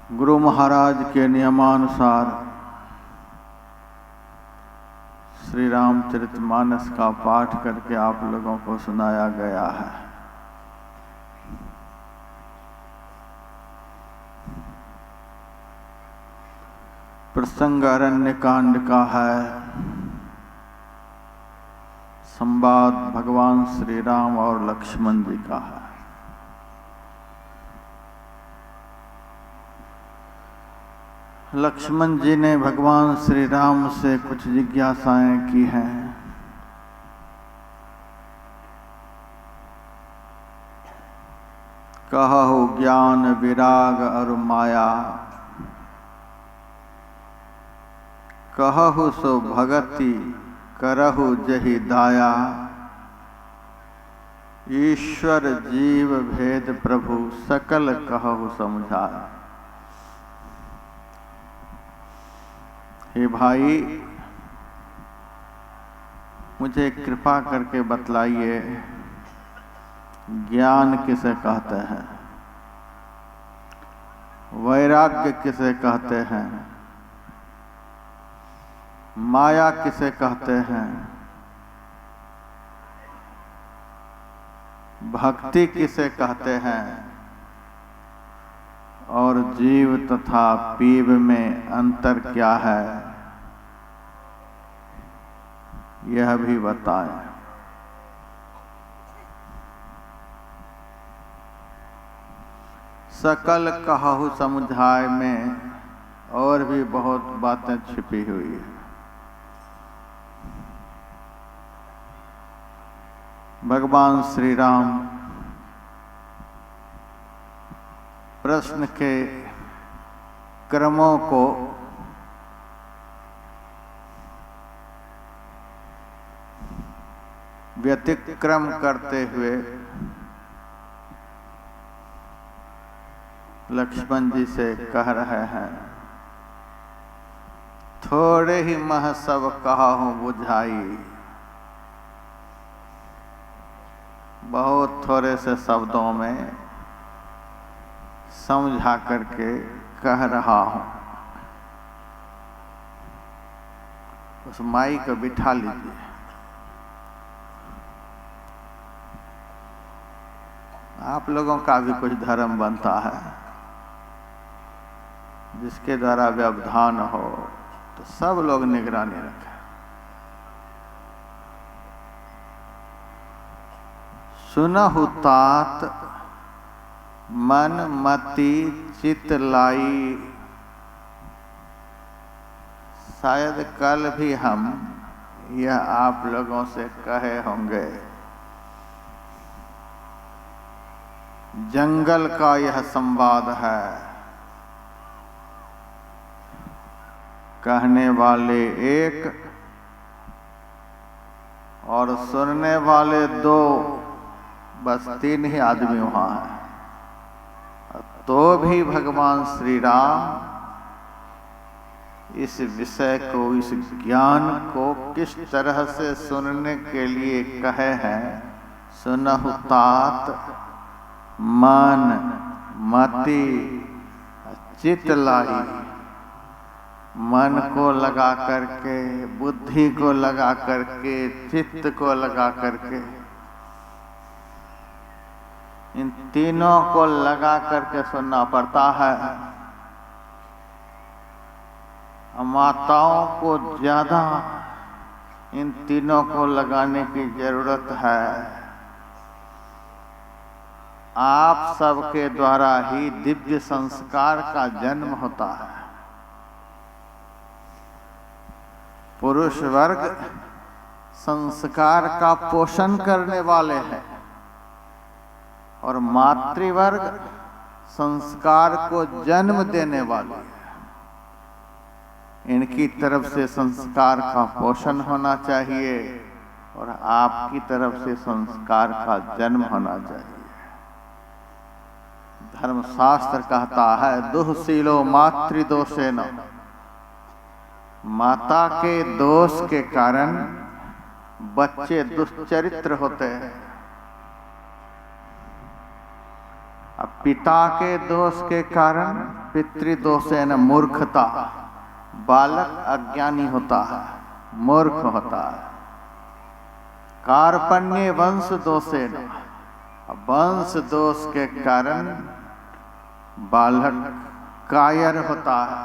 गुरु महाराज के नियमानुसार श्री रामचरितमानस का पाठ करके आप लोगों को सुनाया गया है। प्रसंग अरण्य कांड का है। संवाद भगवान श्री राम और लक्ष्मण जी का है। लक्ष्मण जी ने भगवान श्री राम से कुछ जिज्ञासाएं की हैं। कहु ज्ञान विराग और माया, कहु सो भगति करहु जहि दाया। ईश्वर जीव भेद प्रभु सकल कहु समझाया। हे भाई, मुझे कृपा करके बतलाइए, ज्ञान किसे कहते हैं, वैराग्य किसे कहते हैं, माया किसे कहते हैं, भक्ति किसे कहते हैं, और जीव तथा पीव में अंतर क्या है, यह भी बताएं। सकल कहु समझाए में और भी बहुत बातें छिपी हुई है। भगवान श्री राम प्रश्न के क्रमों को व्यतिक्रम करते हुए लक्ष्मण जी से कह रहे हैं, थोड़े ही मह सब कहूँ बुझाई। बहुत थोड़े से शब्दों में समझा करके कह रहा हूं। उस माई को बिठा लीजिए। आप लोगों का भी कुछ धर्म बनता है, जिसके द्वारा व्यवधान हो तो सब लोग निगरानी रखें। सुनहु तात मन मति चित लाई। शायद कल भी हम यह आप लोगों से कहे होंगे। जंगल का यह संवाद है। कहने वाले एक और सुनने वाले दो, बस 3 ही आदमी वहां हैं। तो भी भगवान श्री राम इस विषय को, इस ज्ञान को किस तरह से सुनने के लिए कहे हैं। सुनहु तात मन मति चित लाई। मन को लगा करके, बुद्धि को लगा करके, चित्त को लगा करके, इन तीनों को लगा करके सुनना पड़ता है। माताओं को ज्यादा इन तीनों को लगाने की जरूरत है। आप सबके द्वारा ही दिव्य संस्कार का जन्म होता है। पुरुष वर्ग संस्कार का पोषण करने वाले हैं और मातृवर्ग संस्कार को जन्म देने वाले हैं। इनकी तरफ से संस्कार का पोषण होना चाहिए और आपकी तरफ से संस्कार का जन्म होना चाहिए। धर्मशास्त्र कहता है, दुःशीलो मातृदोषेन। माता के दोष के कारण बच्चे दुश्चरित्र होते हैं। अब पिता के दोष के कारण पितृदोषेन मूर्खता, बालक अज्ञानी होता है, मूर्ख होता है। कार्पण्य वंश दोषेन, वंश दोष के कारण बालक कायर होता है।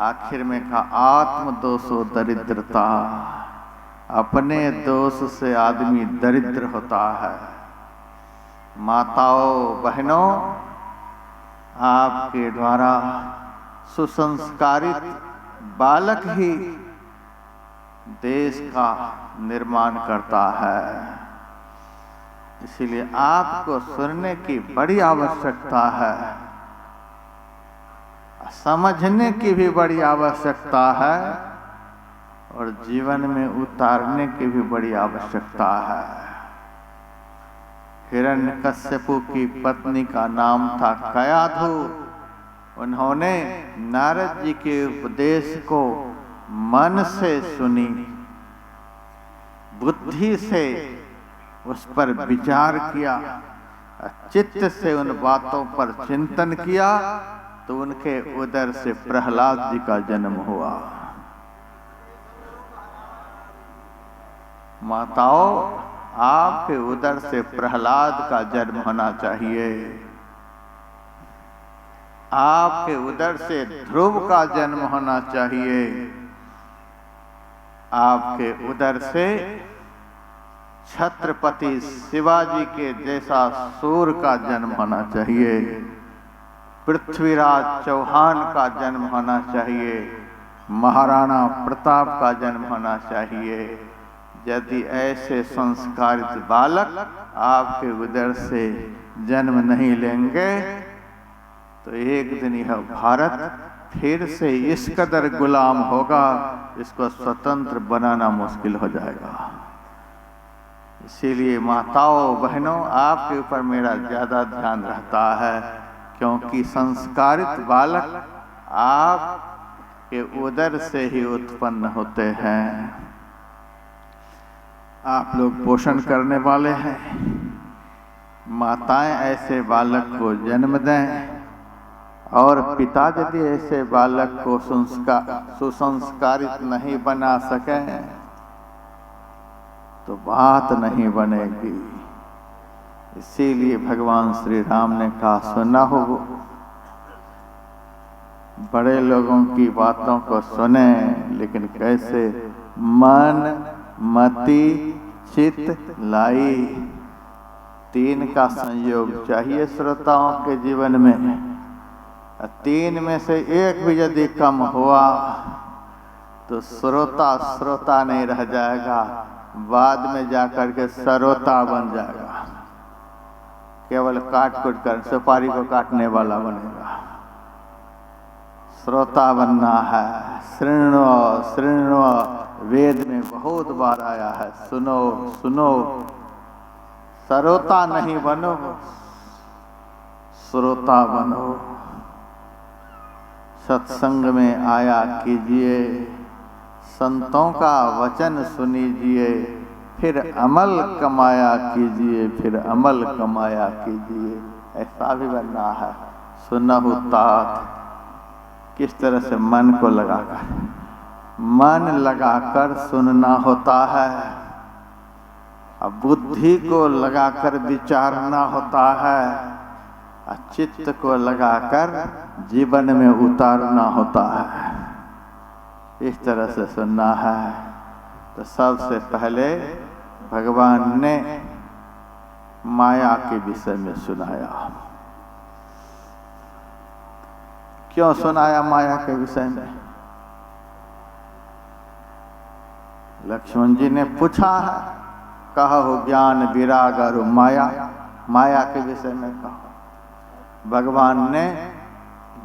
आखिर में कहा आत्म दोषो दरिद्रता, अपने दोष से आदमी दरिद्र होता है। माताओं बहनों, आपके द्वारा सुसंस्कारित बालक ही देश का निर्माण करता है। इसीलिए आपको सुनने की बड़ी आवश्यकता है, समझने की भी बड़ी आवश्यकता है और जीवन में उतारने की भी बड़ी आवश्यकता है। हिरण्यकश्यपु की पत्नी का नाम था कयाधु। उन्होंने नारद जी के उपदेश को मन से सुनी, बुद्धि से उस पर विचार किया, चित्त से उन बातों पर चिंतन किया, तो उनके उदर से प्रहलाद जी का जन्म हुआ। माताओं, आपके उदर से प्रहलाद का जन्म होना चाहिए। आपके उदर से ध्रुव का जन्म होना चाहिए। आपके उदर से छत्रपति शिवाजी के जैसा सूर का जन्म होना चाहिए। पृथ्वीराज चौहान का जन्म होना चाहिए। महाराणा प्रताप का जन्म होना चाहिए। यदि ऐसे संस्कारित बालक आपके उदर से जन्म नहीं लेंगे तो एक दिन यह भारत फिर से इस कदर गुलाम होगा, इसको स्वतंत्र बनाना मुश्किल हो जाएगा। इसीलिए माताओं बहनों, आपके ऊपर मेरा ज्यादा ध्यान रहता है, क्योंकि संस्कारित बालक आपके उदर से ही उत्पन्न होते हैं। आप लोग पोषण करने वाले हैं। माताएं ऐसे बालक को जन्म दें और पिता यदि ऐसे बालक को सुसंस्कारित नहीं बना सकें तो बात नहीं बनेगी। इसीलिए भगवान श्री राम ने कहा, सुना हो बड़े लोगों की बातों को सुने, लेकिन कैसे? मन, मति, चित्त, लाई, तीन का संयोग चाहिए श्रोताओं के जीवन में। तीन में से एक भी यदि कम हुआ तो श्रोता नहीं रह जाएगा, बाद में जाकर के सरोता बन जाएगा। केवल काट कूट कर सुपारी को काटने वाला बनेगा। श्रोता बनना है। शृण्व शृण्व, वेद में बहुत बार आया है, सुनो सुनो। सरोता नहीं बनो, श्रोता बनो। सत्संग में आया कीजिए, संतों का वचन सुनीजिए, फिर अमल कमाया कीजिए, फिर अमल कमाया कीजिए। ऐसा भी बनना है। सुनहु तात, किस तरह से मन को लगाकर, मन लगाकर सुनना होता है। अब बुद्धि को लगाकर विचारना होता है, चित्त को लगाकर जीवन में उतारना होता है। इस तरह से सुनना है। तो सबसे पहले भगवान ने माया के विषय में सुनाया। क्यों सुनाया माया के विषय में? लक्ष्मण जी ने पूछा है, कहो ज्ञान विराग और माया, माया के विषय में कहो। भगवान ने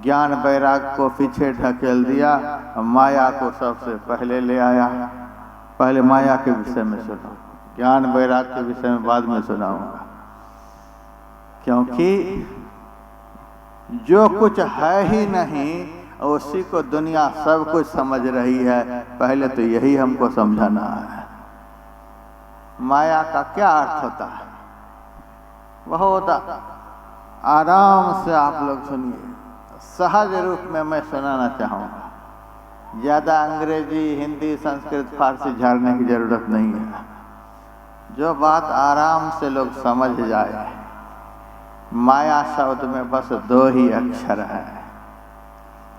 ज्ञान वैराग को पीछे ढकेल दिया, माया को सबसे पहले ले आया। पहले माया के विषय में सुनो, ज्ञान वैराग के विषय में बाद में सुनाऊंगा। क्योंकि जो कुछ है ही नहीं उसी को दुनिया सब कुछ समझ रही है। पहले तो यही हमको समझाना है। माया का क्या अर्थ होता है? बहुत आराम से आप लोग सुनिए, सहज रूप में मैं सुनाना चाहूँगा। ज़्यादा अंग्रेजी, हिंदी, संस्कृत, फारसी झाड़ने की जरूरत नहीं है। जो बात आराम से लोग समझ जाए। माया शब्द में बस 2 ही अक्षर है,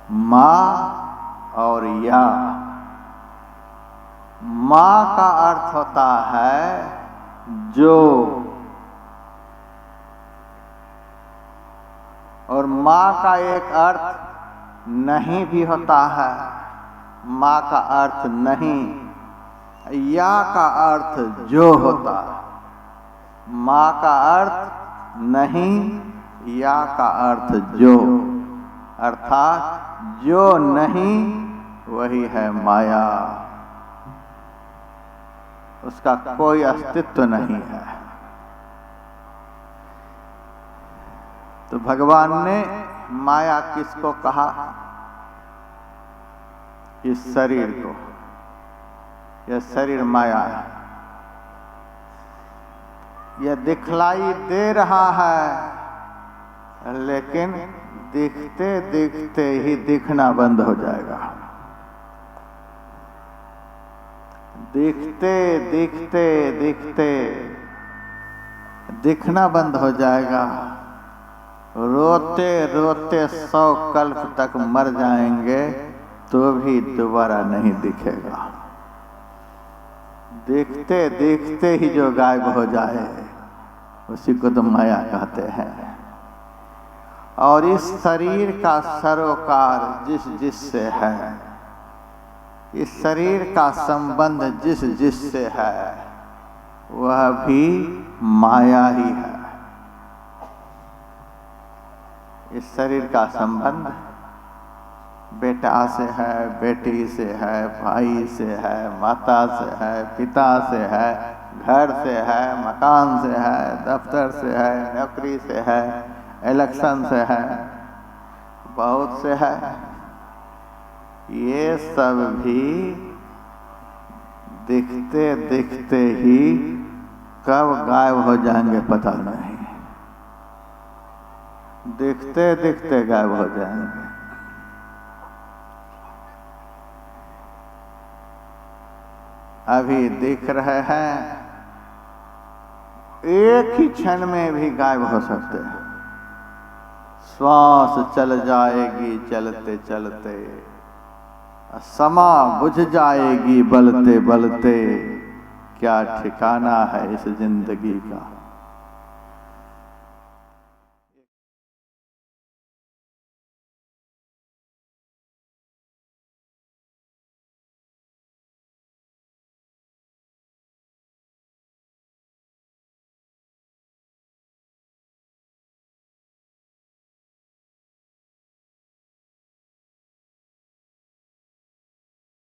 माँ और या। माँ का अर्थ होता है जो, और माँ का एक अर्थ नहीं भी होता है। माँ का अर्थ नहीं, या का अर्थ जो होता है। माँ का अर्थ नहीं, या का अर्थ जो, अर्थात जो नहीं वही है माया, उसका कोई अस्तित्व नहीं है। तो भगवान ने माया किसको कहा? इस शरीर को। यह शरीर माया है। यह दिखलाई दे रहा है, लेकिन दिखते दिखते ही दिखना बंद हो जाएगा। दिखते दिखते दिखते दिखना बंद हो जाएगा। रोते रोते 100 कल्प तक मर जाएंगे तो भी दोबारा नहीं दिखेगा। देखते देखते ही जो गायब हो जाए उसी को तो माया कहते हैं। और इस शरीर का सरोकार जिस जिससे है, इस शरीर का संबंध जिस जिससे है, वह भी माया ही है। इस शरीर का संबंध बेटा से है, बेटी से है, भाई से है, माता से है, पिता से है, घर से है, मकान से है, दफ्तर से है, नौकरी से है, इलेक्शन से है, बहुत से है। ये सब भी दिखते दिखते ही कब गायब हो जाएंगे पता नहीं। दिखते दिखते गायब हो जाएंगे। अभी दिख रहे हैं, एक ही क्षण में भी गायब हो सकते हैं। श्वास चल जाएगी चलते चलते, समा बुझ जाएगी बलते बलते, क्या ठिकाना है इस जिंदगी का।